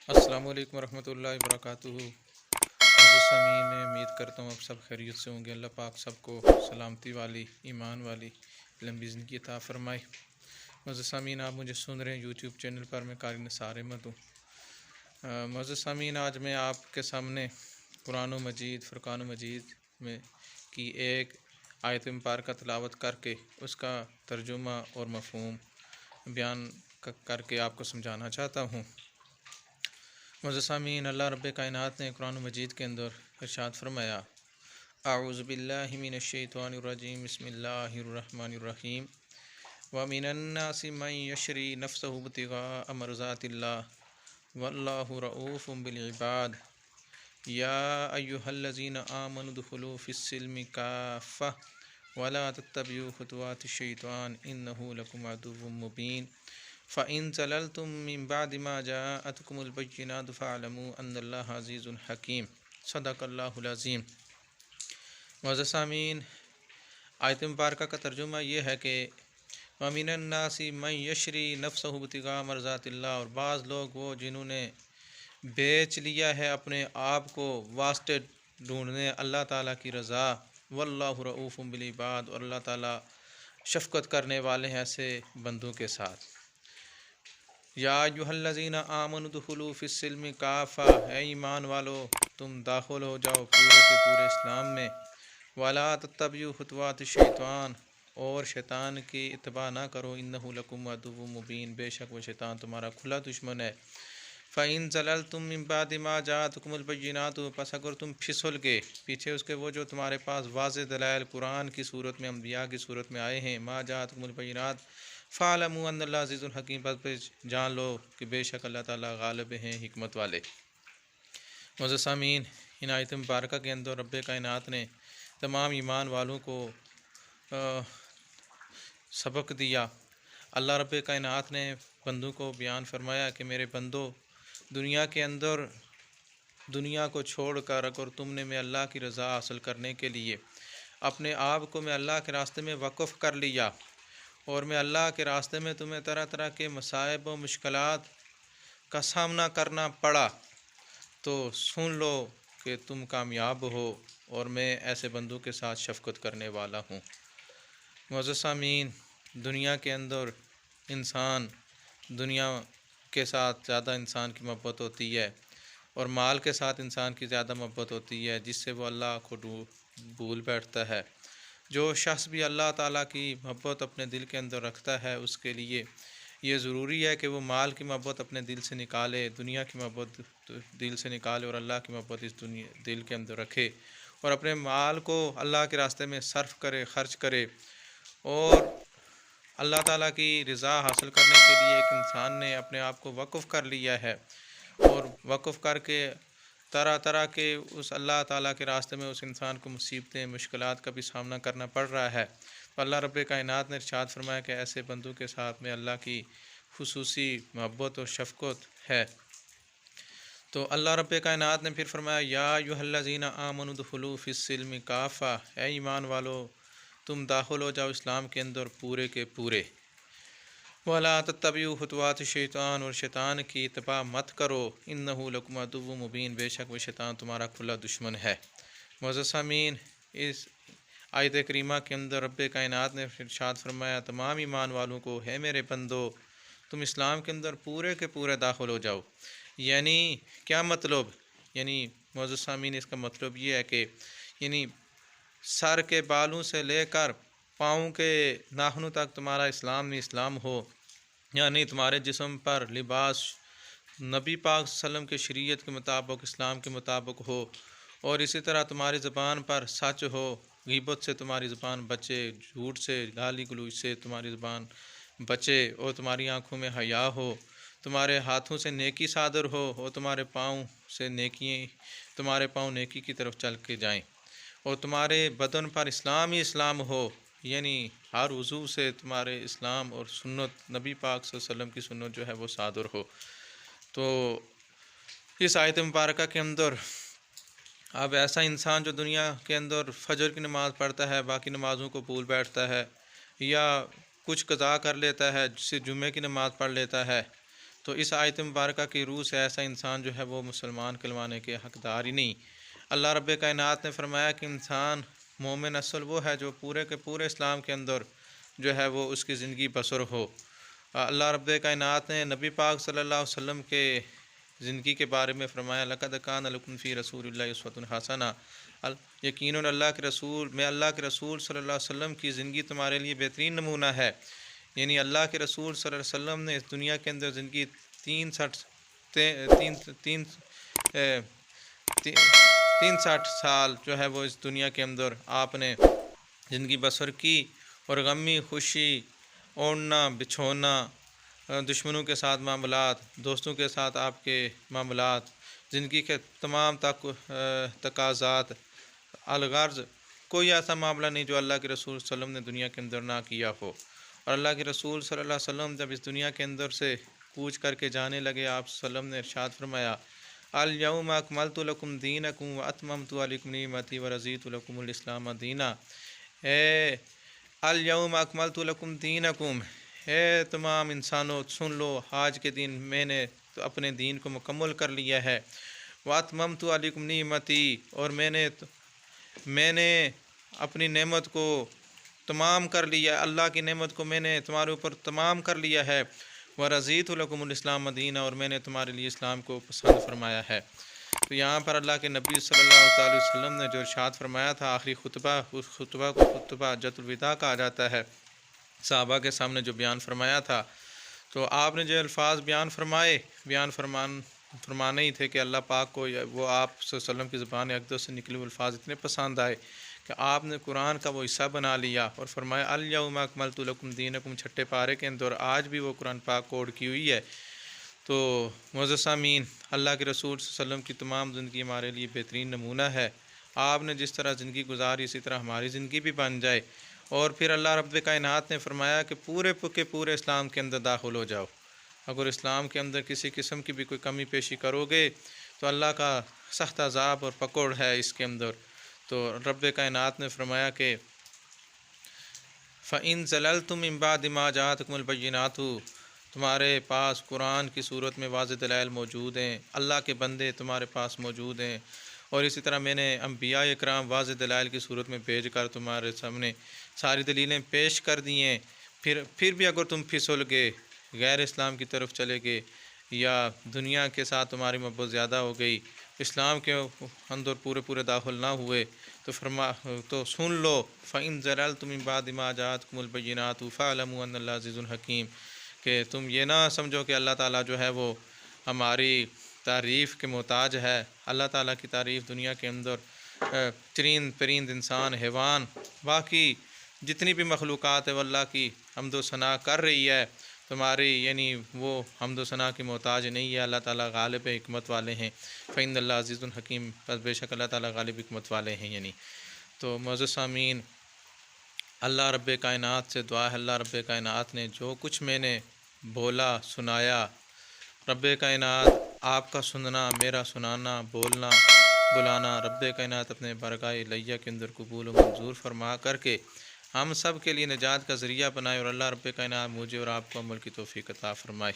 السلام علیکم ورحمۃ اللہ وبرکاتہ۔ معزز سامعین، میں امید کرتا ہوں آپ سب خیریت سے ہوں گے۔ اللہ پاک سب کو سلامتی والی، ایمان والی لمبی زندگی عطا فرمائے۔ معزز سامعین، آپ مجھے سن رہے ہیں یوٹیوب چینل پر، میں قاری نثار احمد ہوں۔ معزز سامعین، آج میں آپ کے سامنے قرآن و مجید، فرقان و مجید میں کی ایک آیت مبارکہ تلاوت کر کے اس کا ترجمہ اور مفہوم بیان کر کے آپ کو سمجھانا چاہتا ہوں۔ معزز سامعین، اللہ رب کائنات نے قرآن مجید کے اندر ارشاد فرمایا، اعوذ باللہ من الشیطان الرجیم، بسم اللہ الرحمن الرحیم، وَمِنَ النَّاسِ مَن يَشْرِي نَفْسَهُ ابْتِغَاءَ مَرْضَاتِ اللَّهِ وَاللَّهُ رَءُوفٌ بِالْعِبَادِ يَا أَيُّهَا الَّذِينَ آمَنُوا ادْخُلُوا فِي السِّلْمِ كَافَّةً وَلَا تَتَّبِعُوا خُطُوَاتِ الشَّيْطَانِ إِنَّهُ لَكُمْ عَدُوٌّ مُّبِينٌ فَإِن زَلَلْتُم مِّن بَعْدِ مَا جَاءَتْكُمُ الْبَيِّنَاتُ فَاعْلَمُوا أَنَّ اللَّهَ عَزِيزٌ حَكِيمٌ۔ صدق اللہ العظیم۔ معزز سامعین، آیت مبارکہ کا ترجمہ یہ ہے کہ وَمِنَ النَّاسِ مَن يَشْرِي نَفْسَهُ ابْتِغَاءَ مَرْضَاتِ اللَّهِ، اور بعض لوگ وہ جنہوں نے بیچ لیا ہے اپنے آپ کو واسطے ڈھونڈنے اللہ تعالیٰ کی رضا، وَاللَّهُ رَءُوفٌ بِالْعِبَادِ، اور اللہ تعالیٰ شفقت کرنے والے ہیں ایسے بندوں کے ساتھ۔ یا ایھا الذین آمنوا ادخلوا فی السلم کافہ، اے ایمان والو تم داخل ہو جاؤ پورے کے پورے اسلام میں، ولا تتبعوا خطوات الشیطان، اور شیطان کی اتباع نہ کرو، انہ لکم عدو مبین، بے شک وہ شیطان تمہارا کھلا دشمن ہے۔ فَإِن زَلَلْتُم مِّن بَعْدِ مَا جَاءَتْكُمُ الْبَيِّنَاتُ، پس اگر تم پھسل گئے پیچھے اس کے وہ جو تمہارے پاس واضح دلائل قرآن کی صورت میں، انبیاء کی صورت میں آئے ہیں، مَا جَاءَتْكُمُ الْبَيِّنَاتُ فَاعْلَمُوا أَنَّ اللَّهَ عَزِيزٌ حَكِيمٌ، بس جان لو کہ بے شک اللہ تعالیٰ غالب ہیں، حکمت والے۔ معزز سامعین، ان آیت مبارکہ کے اندر رب کائنات نے تمام ایمان والوں کو سبق دیا۔ اللہ رب کائنات نے بندوں کو بیان فرمایا کہ میرے بندو، دنیا کے اندر دنیا کو چھوڑ کر اگر تم نے میں اللہ کی رضا حاصل کرنے کے لیے اپنے آپ کو میں اللہ کے راستے میں وقف کر لیا، اور میں اللہ کے راستے میں تمہیں طرح طرح کے مصائب و مشکلات کا سامنا کرنا پڑا، تو سن لو کہ تم کامیاب ہو، اور میں ایسے بندوں کے ساتھ شفقت کرنے والا ہوں۔ معزز سامعین، دنیا کے اندر انسان، دنیا کے ساتھ زیادہ انسان کی محبت ہوتی ہے، اور مال کے ساتھ انسان کی زیادہ محبت ہوتی ہے، جس سے وہ اللہ کو بھول بیٹھتا ہے۔ جو شخص بھی اللہ تعالیٰ کی محبت اپنے دل کے اندر رکھتا ہے، اس کے لیے یہ ضروری ہے کہ وہ مال کی محبت اپنے دل سے نکالے، دنیا کی محبت دل سے نکالے، اور اللہ کی محبت اس دل کے اندر رکھے، اور اپنے مال کو اللہ کے راستے میں صرف کرے، خرچ کرے، اور اللہ تعالیٰ کی رضا حاصل کرنے کے لیے ایک انسان نے اپنے آپ کو وقف کر لیا ہے، اور وقف کر کے طرح طرح کے اس اللہ تعالیٰ کے راستے میں اس انسان کو مصیبتیں، مشکلات کا بھی سامنا کرنا پڑ رہا ہے، تو اللہ رب کائنات نے ارشاد فرمایا کہ ایسے بندوں کے ساتھ میں اللہ کی خصوصی محبت اور شفقت ہے۔ تو اللہ رب کائنات نے پھر فرمایا، یا ایھا الذین آمنوا ادخلوا فی السلم کافہ، اے ایمان والو تم داخل ہو جاؤ اسلام کے اندر پورے کے پورے، وَلَا تَتَّبِعُوا خُطُوَاتِ الشَّيْطَانِ، اور شیطان کی اتباع مت کرو، اِنَّهُ لَكُمْ عَدُوٌّ مُّبِينٌ، بے شک وہ شیطان تمہارا کھلا دشمن ہے۔ معزز سامعین، اس آیت کریمہ کے اندر رب کائنات نے ارشاد فرمایا تمام ایمان والوں کو، ہے میرے بندو تم اسلام کے اندر پورے کے پورے داخل ہو جاؤ۔ یعنی کیا مطلب؟ یعنی معزز سامعین، اس کا مطلب یہ ہے کہ یعنی سر کے بالوں سے لے کر پاؤں کے ناخنوں تک تمہارا اسلام میں اسلام ہو، یعنی تمہارے جسم پر لباس نبی پاک صلی اللہ علیہ وسلم کے شریعت کے مطابق، اسلام کے مطابق ہو، اور اسی طرح تمہاری زبان پر سچ ہو، غیبت سے تمہاری زبان بچے، جھوٹ سے، گالی گلوچ سے تمہاری زبان بچے، اور تمہاری آنکھوں میں حیا ہو، تمہارے ہاتھوں سے نیکی صادر ہو، اور تمہارے پاؤں نیکی کی طرف چل کے جائیں، اور تمہارے بدن پر اسلام ہی اسلام ہو، یعنی ہر عضو سے تمہارے اسلام اور سنت نبی پاک صلی اللہ علیہ وسلم کی سنت جو ہے وہ صادر ہو۔ تو اس آیت مبارکہ کے اندر اب ایسا انسان جو دنیا کے اندر فجر کی نماز پڑھتا ہے، باقی نمازوں کو بھول بیٹھتا ہے، یا کچھ قضا کر لیتا ہے، جس سے جمعے کی نماز پڑھ لیتا ہے، تو اس آیت مبارکہ کی روح سے ایسا انسان جو ہے وہ مسلمان کہلوانے کے حقدار ہی نہیں۔ اللہ رب کائنات نے فرمایا کہ انسان مومن اصل وہ ہے جو پورے کے پورے اسلام کے اندر جو ہے وہ اس کی زندگی بسر ہو۔ اللہ رب کائنات نے نبی پاک صلی اللہ علیہ وسلم کے زندگی کے بارے میں فرمایا لقد کان لکم فی رسول اللہ اسوۃ حسنہ، یقیناً اللہ کے رسول صلی اللہ علیہ وسلم کی زندگی تمہارے لیے بہترین نمونہ ہے۔ یعنی اللہ کے رسول صلی اللہ علیہ وسلم نے اس دنیا کے اندر زندگی 63 سال جو ہے وہ اس دنیا کے اندر آپ نے زندگی بسر کی، اور غمی خوشی، اوڑھنا بچھونا، دشمنوں کے ساتھ معاملات، دوستوں کے ساتھ آپ کے معاملات، زندگی کے تمام تقاضات، الغرض کوئی ایسا معاملہ نہیں جو اللہ کے رسول صلی اللہ علیہ وسلم نے دنیا کے اندر نہ کیا ہو۔ اور اللہ کے رسول صلی اللہ علیہ وسلم جب اس دنیا کے اندر سے کوچ کر کے جانے لگے، آپ صلی اللہ علیہ وسلم نے ارشاد فرمایا الیوم اکملت لکم دینکم واتممت علیکم نعمتی ورضیت لکم الاسلام دینا۔ الیوم اکملت لکم دینکم، اے تمام انسانوں سن لو، آج کے دن میں نے اپنے دین کو مکمل کر لیا ہے۔ واتممت علیکم نعمتی، اور میں نے اپنی نعمت کو تمام کر لیا، اللہ کی نعمت کو میں نے تمہارے اوپر تمام کر لیا ہے۔ ورضیت لکم الاسلام دینا، اور میں نے تمہارے لیے اسلام کو پسند فرمایا ہے۔ تو یہاں پر اللہ کے نبی صلی اللہ علیہ وسلم نے جو ارشاد فرمایا تھا آخری خطبہ، اس خطبہ کو خطبہ حجۃ الوداع کہا جاتا ہے، صحابہ کے سامنے جو بیان فرمایا تھا، تو آپ نے جو الفاظ فرمانے ہی تھے کہ اللہ پاک کو وہ آپ صلی اللہ علیہ وسلم کی زبان اقدس سے نکلے ہوئے الفاظ اتنے پسند آئے کہ آپ نے قرآن کا وہ حصہ بنا لیا اور فرمایا الیوم اکملت لکم دینکم، چھٹے پارے کے اندر آج بھی وہ قرآن پاک کوڈ کی ہوئی ہے۔ تو معزز سامعین، اللہ کے رسول صلی اللہ علیہ وسلم کی تمام زندگی ہمارے لیے بہترین نمونہ ہے۔ آپ نے جس طرح زندگی گزاری اسی طرح ہماری زندگی بھی بن جائے۔ اور پھر اللہ رب کائنات نے فرمایا کہ پورے کے پورے اسلام کے اندر داخل ہو جاؤ۔ اگر اسلام کے اندر کسی قسم کی بھی کوئی کمی پیشی کرو گے تو اللہ کا سخت عذاب اور پکڑ ہے اس کے اندر۔ تو رب کائنات نے فرمایا کہ فَإِن زَلَلْتُم مِّن بَعْدِ مَا جَاءَتْكُمُ الْبَيِّنَاتُ، تمہارے پاس قرآن کی صورت میں واضح دلائل موجود ہیں، اللہ کے بندے تمہارے پاس موجود ہیں، اور اسی طرح میں نے انبیاء اکرام واضح دلائل کی صورت میں بھیج کر تمہارے سامنے ساری دلیلیں پیش کر دی ہیں۔ پھر بھی اگر تم پھسل گئے، غیر اسلام کی طرف چلے گئے، یا دنیا کے ساتھ تمہاری محبت زیادہ ہو گئی، اسلام کے اندر پورے داخل نہ ہوئے، تو سن لو فَإِن زَلَلْتُم مِّن بَعْدِ مَا جَاءَتْكُمُ الْبَيِّنَاتُ فَاعْلَمُوا أَنَّ اللَّهَ عَزِيزٌ حَكِيمٌ، کہ تم یہ نہ سمجھو کہ اللہ تعالیٰ جو ہے وہ ہماری تعریف کے محتاج ہے۔ اللہ تعالیٰ کی تعریف دنیا کے اندر چرند پرند انسان، حیوان، باقی جتنی بھی مخلوقات ہے وہ اللہ کی حمد و ثنا کر رہی ہے، تمہاری یعنی وہ حمد و ثنا کی محتاج نہیں ہے۔ اللہ تعالیٰ غالب حکمت والے ہیں، فَإِنَّ اللَّهَ عَزِيزٌ حَكِيمٌ، بس بے شک اللہ تعالیٰ غالب حکمت والے ہیں یعنی۔ تو معزز سامعین، اللہ رب کائنات سے دعا ہے، اللہ رب کائنات نے جو کچھ میں نے بولا سنایا، رب کائنات آپ کا سننا، میرا سنانا، بولنا بلانا رب کائنات اپنے بارگاہ الہیہ کے اندر قبول و منظور فرما کر کے ہم سب کے لیے نجات کا ذریعہ بنائے، اور اللہ رب کائنات مجھے اور آپ کو عمل کی توفیق عطا فرمائے۔